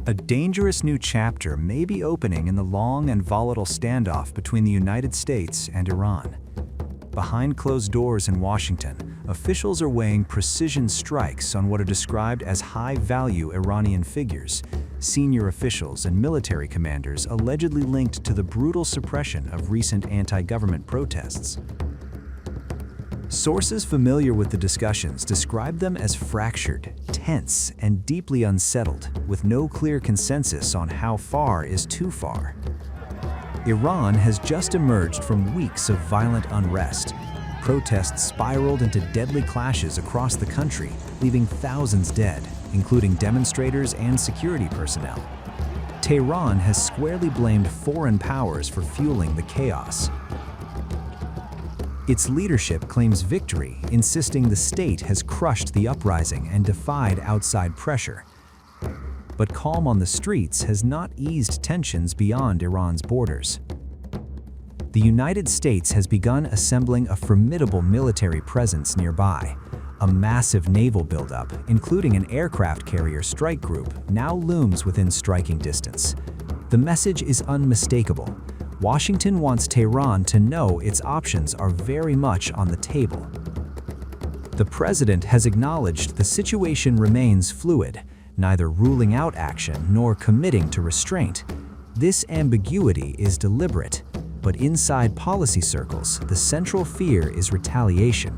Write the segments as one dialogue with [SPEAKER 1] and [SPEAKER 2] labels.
[SPEAKER 1] A dangerous new chapter may be opening in the long and volatile standoff between the United States and Iran. Behind closed doors in Washington, officials are weighing precision strikes on what are described as high-value Iranian figures, senior officials and military commanders allegedly linked to the brutal suppression of recent anti-government protests. Sources familiar with the discussions describe them as fractured, tense, and deeply unsettled, with no clear consensus on how far is too far. Iran has just emerged from weeks of violent unrest. Protests spiraled into deadly clashes across the country, leaving thousands dead, including demonstrators and security personnel. Tehran has squarely blamed foreign powers for fueling the chaos. Its leadership claims victory, insisting the state has crushed the uprising and defied outside pressure. But calm on the streets has not eased tensions beyond Iran's borders. The United States has begun assembling a formidable military presence nearby. A massive naval buildup, including an aircraft carrier strike group, now looms within striking distance. The message is unmistakable. Washington wants Tehran to know its options are very much on the table. The president has acknowledged the situation remains fluid, neither ruling out action nor committing to restraint. This ambiguity is deliberate, but inside policy circles, the central fear is retaliation.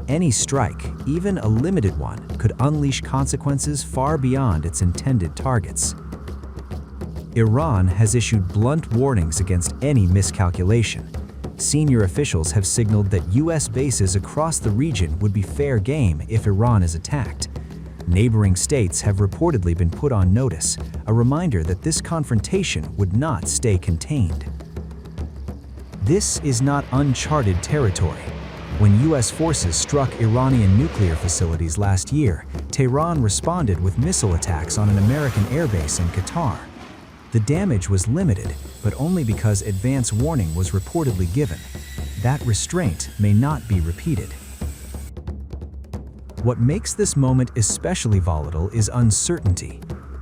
[SPEAKER 1] Any strike, even a limited one, could unleash consequences far beyond its intended targets. Iran has issued blunt warnings against any miscalculation. Senior officials have signaled that U.S. bases across the region would be fair game if Iran is attacked. Neighboring states have reportedly been put on notice, a reminder that this confrontation would not stay contained. This is not uncharted territory. When U.S. forces struck Iranian nuclear facilities last year, Tehran responded with missile attacks on an American airbase in Qatar. The damage was limited, but only because advance warning was reportedly given. That restraint may not be repeated. What makes this moment especially volatile is uncertainty.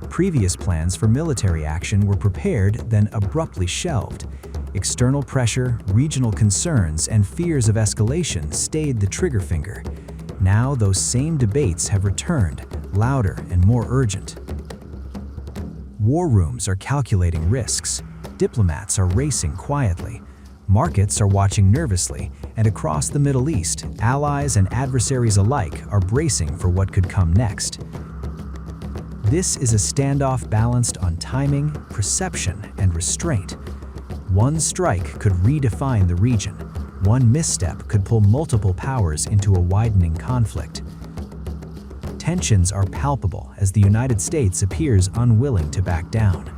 [SPEAKER 1] Previous plans for military action were prepared, then abruptly shelved. External pressure, regional concerns, and fears of escalation stayed the trigger finger. Now those same debates have returned, louder and more urgent. War rooms are calculating risks. Diplomats are racing quietly. Markets are watching nervously, and across the Middle East, allies and adversaries alike are bracing for what could come next. This is a standoff balanced on timing, perception, and restraint. One strike could redefine the region. One misstep could pull multiple powers into a widening conflict. Tensions are palpable as the United States appears unwilling to back down.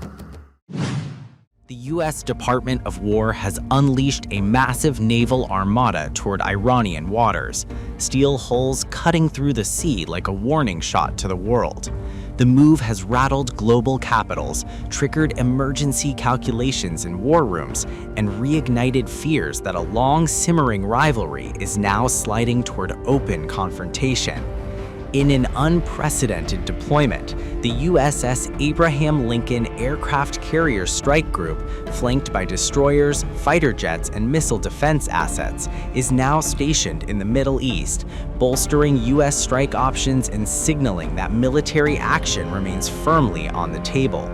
[SPEAKER 2] The U.S. Department of War has unleashed a massive naval armada toward Iranian waters, steel hulls cutting through the sea like a warning shot to the world. The move has rattled global capitals, triggered emergency calculations in war rooms, and reignited fears that a long-simmering rivalry is now sliding toward open confrontation. In an unprecedented deployment, the USS Abraham Lincoln Aircraft Carrier Strike Group, flanked by destroyers, fighter jets, and missile defense assets, is now stationed in the Middle East, bolstering U.S. strike options and signaling that military action remains firmly on the table.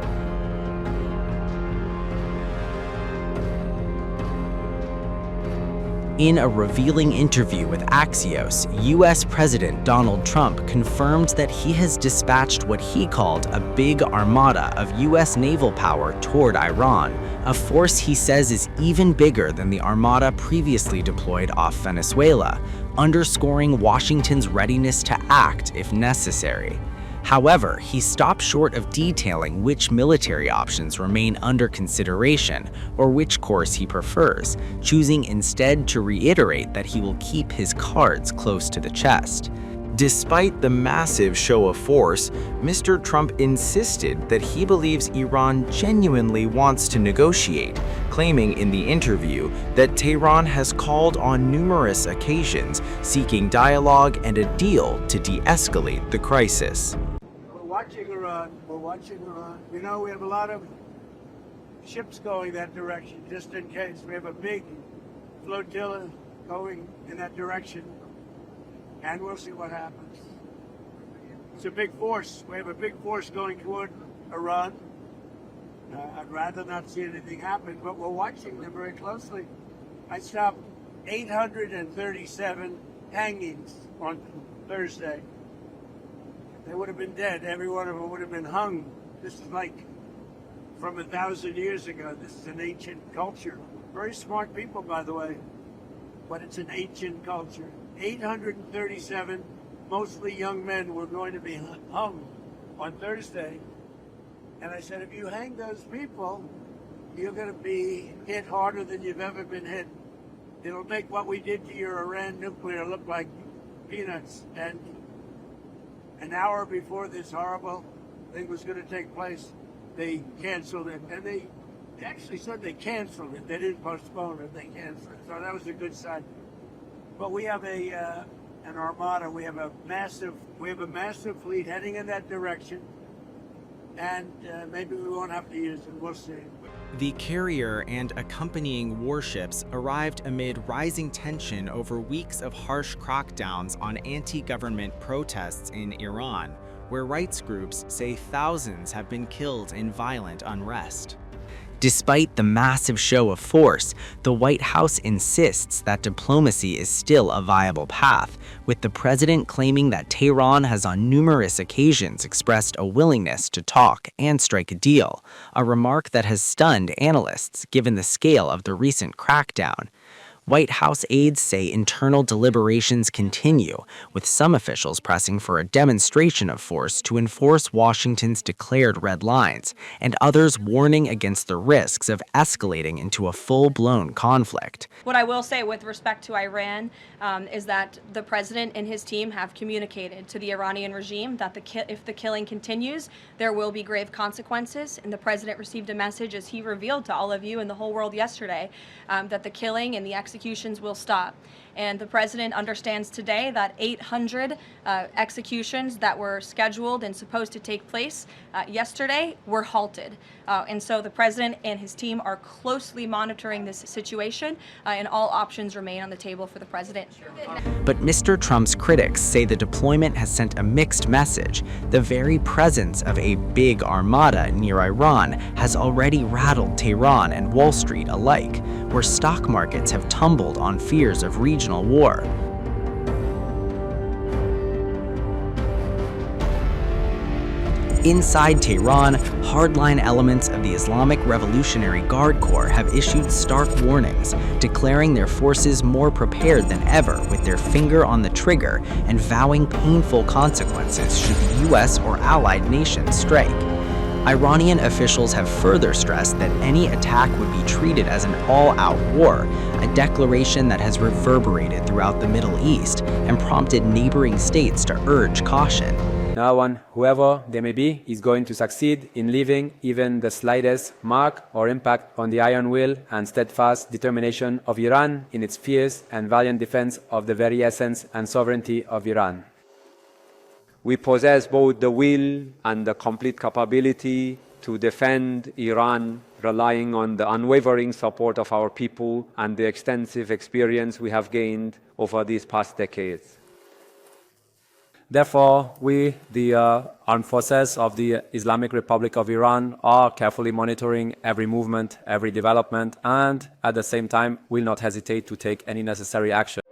[SPEAKER 2] In a revealing interview with Axios, U.S. President Donald Trump confirmed that he has dispatched what he called a big armada of U.S. naval power toward Iran, a force he says is even bigger than the armada previously deployed off Venezuela, underscoring Washington's readiness to act if necessary. However, he stopped short of detailing which military options remain under consideration or which course he prefers, choosing instead to reiterate that he will keep his cards close to the chest. Despite the massive show of force, Mr. Trump insisted that he believes Iran genuinely wants to negotiate, claiming in the interview that Tehran has called on numerous occasions, seeking dialogue and a deal to de-escalate the crisis.
[SPEAKER 3] We're watching Iran, we're watching Iran. You know, we have a lot of ships going that direction, just in case. We have a big flotilla going in that direction, and we'll see what happens. It's a big force. We have a big force going toward Iran. I'd rather not see anything happen, but we're watching them very closely. I stopped 837 hangings on Thursday. They would have been dead. Every one of them would have been hung. This is like from 1,000 years ago. This is an ancient culture. Very smart people, by the way, but it's an ancient culture. 837, mostly young men, were going to be hung on Thursday. And I said, if you hang those people, you're going to be hit harder than you've ever been hit. It'll make what we did to your Iran nuclear look like peanuts. And an hour before this horrible thing was going to take place, they canceled it. And they actually said they canceled it. They didn't postpone it. They canceled it. So that was a good sign. But we have an armada. We have a massive fleet heading in that direction. And maybe we won't have to use it. We'll see.
[SPEAKER 2] The carrier and accompanying warships arrived amid rising tension over weeks of harsh crackdowns on anti-government protests in Iran, where rights groups say thousands have been killed in violent unrest. Despite the massive show of force, the White House insists that diplomacy is still a viable path, with the president claiming that Tehran has on numerous occasions expressed a willingness to talk and strike a deal, a remark that has stunned analysts given the scale of the recent crackdown. White House aides say internal deliberations continue, with some officials pressing for a demonstration of force to enforce Washington's declared red lines, and others warning against the risks of escalating into a full-blown conflict.
[SPEAKER 4] What I will say with respect to Iran is that the president and his team have communicated to the Iranian regime that if the killing continues, there will be grave consequences, and the president received a message, as he revealed to all of you and the whole world yesterday, that the killing and the executions will stop. And the president understands today that 800 executions that were scheduled and supposed to take place yesterday were halted. And so the president and his team are closely monitoring this situation, and all options remain on the table for the president.
[SPEAKER 2] But Mr. Trump's critics say the deployment has sent a mixed message. The very presence of a big armada near Iran has already rattled Tehran and Wall Street alike, where stock markets have tumbled on fears of regional war. Inside Tehran, hardline elements of the Islamic Revolutionary Guard Corps have issued stark warnings, declaring their forces more prepared than ever with their finger on the trigger and vowing painful consequences should the US or allied nations strike. Iranian officials have further stressed that any attack would be treated as an all-out war, a declaration that has reverberated throughout the Middle East and prompted neighboring states to urge caution.
[SPEAKER 5] No one, whoever they may be, is going to succeed in leaving even the slightest mark or impact on the iron will and steadfast determination of Iran in its fierce and valiant defense of the very essence and sovereignty of Iran. We possess both the will and the complete capability to defend Iran, relying on the unwavering support of our people and the extensive experience we have gained over these past decades.
[SPEAKER 6] Therefore, we, the armed forces of the Islamic Republic of Iran, are carefully monitoring every movement, every development, and at the same time will not hesitate to take any necessary action.